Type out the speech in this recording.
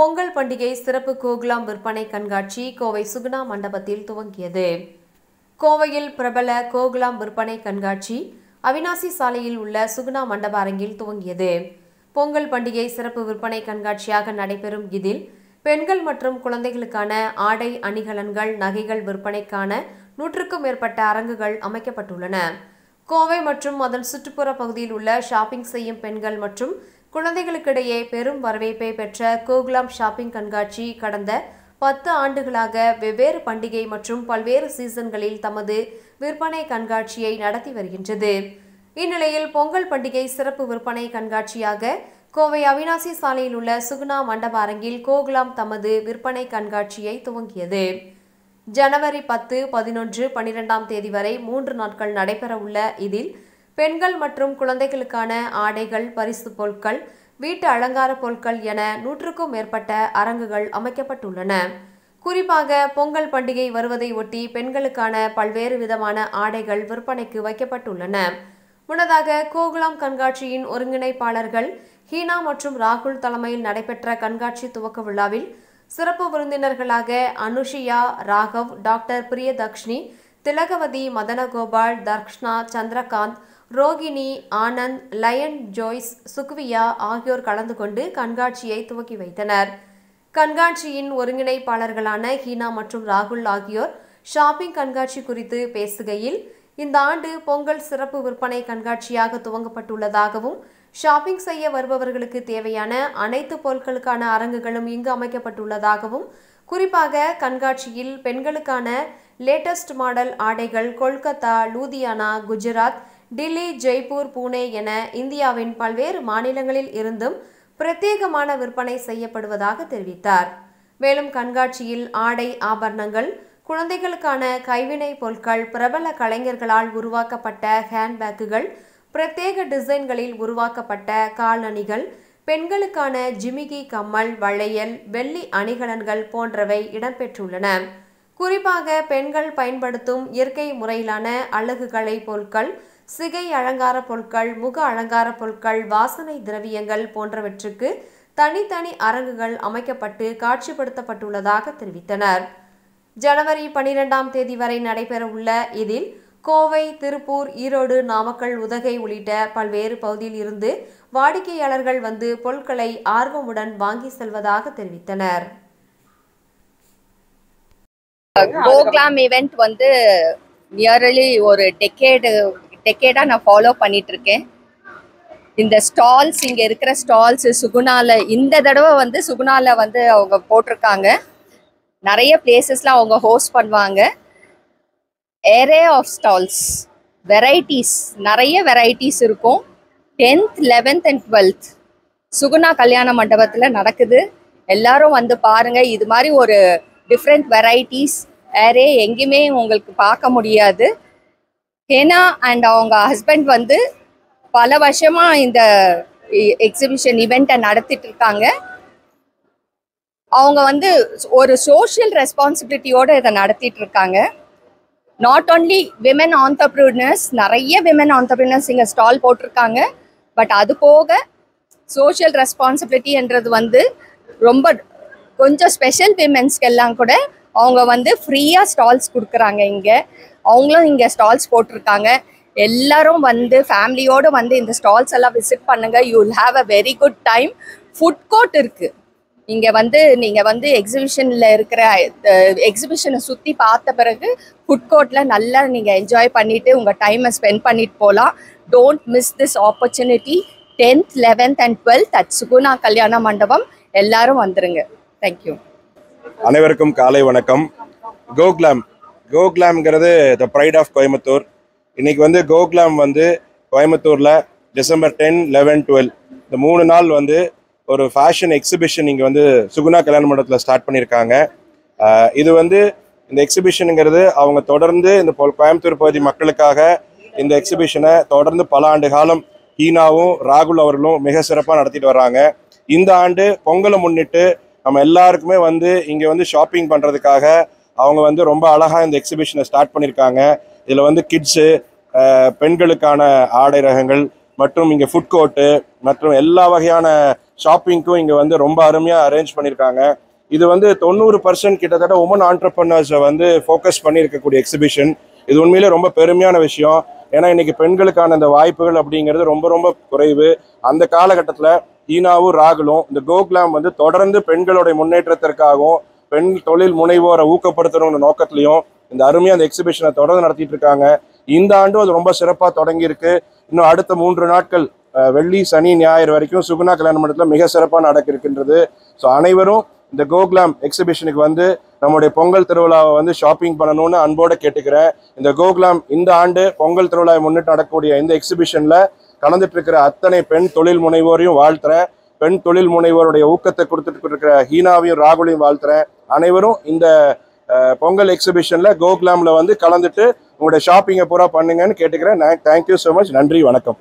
பொங்கல் பண்டிகை சிறப்பு கோகுலாம் விற்பனை கண்காட்சி கோவை சுகுணா மண்டபத்தில் துவங்கியது. கோவையில் பிரபல கோகுலாம் விற்பனை கண்காட்சி அவினாசி சாலையில் உள்ள சுகுணா மண்டப அரங்கில் துவங்கியது. பொங்கல் பண்டிகை சிறப்பு விற்பனை கண்காட்சியாக நடைபெறும் இதில் பெண்கள் மற்றும் குழந்தைகளுக்கான ஆடை, அணிகலன்கள், நகைகள் விற்பனைக்கான 100க்கும் மேற்பட்ட அரங்குகள் அமைக்கப்பட்டுள்ளன. கோவை மற்றும் அதன் சுற்றுப்புற பகுதியில் உள்ள ஷாப்பிங் செய்யும் பெண்கள் மற்றும் குழந்தைகளுக்கிடையே பெரும் வரவேற்பை பெற்ற கோகுலாம் ஷாப்பிங் கண்காட்சி கடந்த 10 ஆண்டுகளாக வெவ்வேறு பண்டிகை மற்றும் பல்வேறு சீசன்களில் தமது விற்பனை கண்காட்சியை நடத்தி வருகின்றது. இந்நிலையில் பொங்கல் பண்டிகை சிறப்பு விற்பனை கண்காட்சியாக கோவை அவினாசி சாலையில் உள்ள சுகுணா மண்டப அரங்கில் கோகுலாம் தமது விற்பனை கண்காட்சியை துவங்கியது. ஜனவரி 10, 11, 12ஆம் தேதி வரை 3 நாட்கள் நடைபெறவுள்ள இதில் பெண்கள் மற்றும் குழந்தைகளுக்கான ஆடைகள், பரிசு பொருட்கள், வீட்டு அலங்கார பொருட்கள் என 100க்கும் மேற்பட்ட அரங்குகள் அமைக்கப்பட்டுள்ளன. குறிப்பாக பொங்கல் பண்டிகை வருவதை ஒட்டி பெண்களுக்கான பல்வேறு விதமான ஆடைகள் விற்பனைக்கு வைக்கப்பட்டுள்ளன. முன்னதாக கோகுலாம் கண்காட்சியின் ஒருங்கிணைப்பாளர்கள் ஹீனா மற்றும் ராகுல் தலைமையில் நடைபெற்ற கண்காட்சி துவக்க விழாவில் சிறப்பு விருந்தினர்களாக அனுஷியா, ராகவ், டாக்டர் பிரியதக்ஷினி, திலகவதி, மதனகோபால், தர்ஷ்னா, சந்திரகாந்த், ரோகிணி, ஆனந்த், லயன் ஜோய்ஸ், சுக்வியா ஆகியோர் கலந்து கொண்டு கண்காட்சியை துவக்கி வைத்தனர். கண்காட்சியின் ஒருங்கிணைப்பாளர்களான ஹீனா மற்றும் ராகுல் ஆகியோர் ஷாப்பிங் கண்காட்சி குறித்து பேசுகையில், இந்த ஆண்டு பொங்கல் சிறப்பு விற்பனை கண்காட்சியாக துவங்கப்பட்டுள்ளதாகவும் ஷாப்பிங் செய்ய வருபவர்களுக்கு தேவையான அனைத்து பொருட்களுக்கான அரங்குகளும் இங்கு அமைக்கப்பட்டுள்ளதாகவும், குறிப்பாக கண்காட்சியில் பெண்களுக்கான லேட்டஸ்ட் மாடல் ஆடைகள் கொல்கத்தா, லூதியானா, குஜராத், டில்லி, ஜெய்ப்பூர், புனே என இந்தியாவின் பல்வேறு மாநிலங்களில் இருந்தும் பிரத்யேகமான விற்பனை செய்யப்படுவதாக தெரிவித்தார். மேலும் கண்காட்சியில் ஆடை, ஆபரணங்கள், குழந்தைகளுக்கான கைவினை பொருட்கள், பிரபல கலைஞர்களால் உருவாக்கப்பட்ட ஹேண்ட்பேக்குகள், பிரத்யேக டிசைன்களில் உருவாக்கப்பட்ட காலணிகள், பெண்களுக்கான ஜிமிகி, கம்மல், வளையல், வெள்ளி அணிகலன்கள் போன்றவை இடம்பெற்றுள்ளன. குறிப்பாக பெண்கள் பயன்படுத்தும் இயற்கை முறையிலான அழகுக்கலை பொருட்கள், சிகை அலங்கார பொருட்கள், முக அலங்கார பொருட்கள், வாசனை திரவியங்கள் போன்றவற்றுக்கு தனித்தனி அரங்குகள் அமைக்கப்பட்டு காட்சிப்படுத்தப்பட்டுள்ளதாக தெரிவித்தனர். ஜனவரி 12ஆம் தேதி வரை நடைபெறவுள்ள இதில் கோவை, திருப்பூர், ஈரோடு, நாமக்கல், உதகை உள்ளிட்ட பல்வேறு பகுதியில் இருந்து வாடிக்கையாளர்கள் வந்து பொருட்களை ஆர்வமுடன் வாங்கி செல்வதாக தெரிவித்தனர். கோகுலாம் ஈவெண்ட் வந்து நியர்லி ஒரு டெக்கேடா நான் ஃபாலோ பண்ணிட்டு இருக்கேன். இந்த ஸ்டால்ஸ், இங்க இருக்கிற ஸ்டால்ஸ் சுகுணால இந்த தடவை வந்து சுகுணால வந்து அவங்க போட்டிருக்காங்க. நிறைய பிளேசஸ்ல அவங்க ஹோஸ்ட் பண்ணுவாங்க. ஏரே ஆஃப் ஸ்டால்ஸ், வெரைட்டிஸ், நிறைய வெரைட்டிஸ் இருக்கும். 10th, 11th and 12th Suguna கல்யாண மண்டபத்தில் நடக்குது. எல்லாரும் வந்து பாருங்க. இது மாதிரி ஒரு டிஃப்ரெண்ட் வெரைட்டிஸ் ஏரே எங்கேயுமே உங்களுக்கு பார்க்க முடியாது. ஹேனா அண்ட் அவங்க ஹஸ்பண்ட் வந்து பல வருஷமா இந்த எக்ஸிபிஷன் ஈவெண்ட்டை நடத்திட்டு இருக்காங்க. அவங்க வந்து ஒரு சோஷியல் ரெஸ்பான்சிபிலிட்டியோட இதை நடத்திட்டு இருக்காங்க. நாட் ஓன்லி விமன் ஆண்டர்பிரினர்ஸ், நிறைய விமன் ஆண்டர்பிரினர்ஸ் இங்கே ஸ்டால் போட்டிருக்காங்க. பட் அது போக சோஷியல் ரெஸ்பான்சிபிலிட்டின்றது வந்து ரொம்ப கொஞ்சம் ஸ்பெஷல் விமென்ஸ்க்கு எல்லாம் கூட அவங்க வந்து ஃப்ரீயாக ஸ்டால்ஸ் கொடுக்குறாங்க. இங்கே அவங்களும் இங்கே ஸ்டால்ஸ் போட்டிருக்காங்க. எல்லாரும் வந்து ஃபேமிலியோடு வந்து இந்த ஸ்டால்ஸ் எல்லாம் விசிட் பண்ணுங்கள். You will have a very good time. Food court இருக்குது இங்கே. வந்து நீங்கள் வந்து எக்ஸிபிஷனில் இருக்கிற எக்ஸிபிஷனை சுற்றி பார்த்த பிறகு ஃபுட் கோர்ட்டில் நல்லா நீங்கள் என்ஜாய் பண்ணிவிட்டு உங்கள் டைமை ஸ்பெண்ட் பண்ணிட்டு போகலாம். Don't miss this opportunity. 10th, 11th and 12th at Suguna கல்யாண மண்டபம். எல்லாரும் வந்துருங்க. தேங்க்யூ. அனைவருக்கும் காலை வணக்கம். கோகுலாம்ங்கிறது த ப்ரைட் ஆஃப் கோயம்புத்தூர். இன்னைக்கு வந்து கோகுலாம் வந்து கோயம்புத்தூரில் டிசம்பர் 10, 11, 12 இந்த 3 நாள் வந்து ஒரு ஃபேஷன் எக்ஸிபிஷன் இங்கே வந்து சுகுணா கல்யாண மண்டபத்தில் ஸ்டார்ட் பண்ணியிருக்காங்க. இது வந்து இந்த எக்ஸிபிஷனுங்கிறது அவங்க தொடர்ந்து இந்த கோயம்புத்தூர் பகுதி மக்களுக்காக இந்த எக்ஸிபிஷனை தொடர்ந்து பல ஆண்டு காலம் ஹீனாவும் ராகுல் அவர்களும் மிக சிறப்பாக நடத்திட்டு வர்றாங்க. இந்த ஆண்டு பொங்கலை முன்னிட்டு நம்ம எல்லாருக்குமே வந்து இங்கே வந்து ஷாப்பிங் பண்ணுறதுக்காக அவங்க வந்து ரொம்ப அழகாக இந்த எக்ஸிபிஷனை ஸ்டார்ட் பண்ணியிருக்காங்க. இதில் வந்து கிட்ஸு, பெண்களுக்கான ஆடை ரகங்கள் மற்றும் இங்கே ஃபுட் கோர்ட்டு மற்றும் எல்லா வகையான ஷாப்பிங்க்கும் இங்கே வந்து ரொம்ப அருமையாக அரேஞ்ச் பண்ணியிருக்காங்க. இது வந்து 90% கிட்டத்தட்ட உமன் ஆண்டர்பிரனர்ஸை வந்து ஃபோக்கஸ் பண்ணி இருக்கக்கூடிய எக்ஸிபிஷன். இது உண்மையிலே ரொம்ப பெருமையான விஷயம். ஏன்னா இன்னைக்கு பெண்களுக்கான இந்த வாய்ப்புகள் அப்படிங்கிறது ரொம்ப ரொம்ப குறைவு. அந்த காலகட்டத்தில் ஹீனாவும் ராகுலும் இந்த கோகுலாம் வந்து தொடர்ந்து பெண்களுடைய முன்னேற்றத்திற்காகவும் பெண் தொழில் முனைவோரை ஊக்கப்படுத்தணும்னு நோக்கத்திலையும் இந்த அருமையாக அந்த எக்ஸிபிஷனை தொடர்ந்து நடத்திட்டு இருக்காங்க. இந்த ஆண்டும் அது ரொம்ப சிறப்பாக தொடங்கியிருக்கு. இன்னும் அடுத்த 3 நாட்கள் வெள்ளி சனி ஞாயிறு வரைக்கும் சுகுணா கல்யாண மண்டபத்தில் மிக சிறப்பாக நடக்க இருக்கின்றது. ஸோ அனைவரும் இந்த கோகுலாம் எக்ஸிபிஷனுக்கு வந்து நம்முடைய பொங்கல் திருவிழாவை வந்து ஷாப்பிங் பண்ணணும்னு அன்போடு கேட்டுக்கிறேன். இந்த கோகுலாம் இந்த ஆண்டு பொங்கல் திருவிழாவை முன்னிட்டு நடக்கக்கூடிய இந்த எக்ஸிபிஷனில் கலந்துட்டு இருக்கிற அத்தனை பெண் தொழில் முனைவோரையும் வாழ்த்துறேன். பெண் தொழில் முனைவோருடைய ஊக்கத்தை கொடுத்துட்டு இருக்கிற ஹீனாவையும் ராகுலையும் வாழ்த்துறேன். அனைவரும் இந்த பொங்கல் எக்ஸிபிஷனில் கோகுலாமில் வந்து கலந்துட்டு உங்களுடைய ஷாப்பிங்கை பூரா பண்ணுங்கன்னு கேட்டுக்கிறேன். Thank you so much. நன்றி, வணக்கம்.